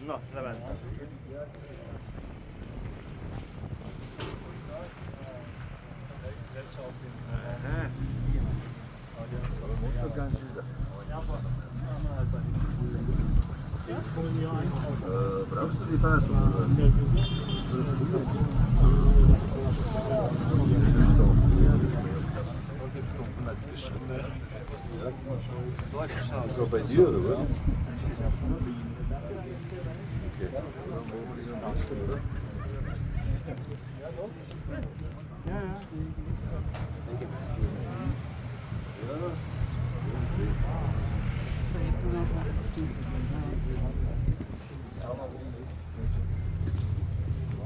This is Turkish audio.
No, la verdad. Brauchst du die Fastfood? Zo bij die hoor. Ja.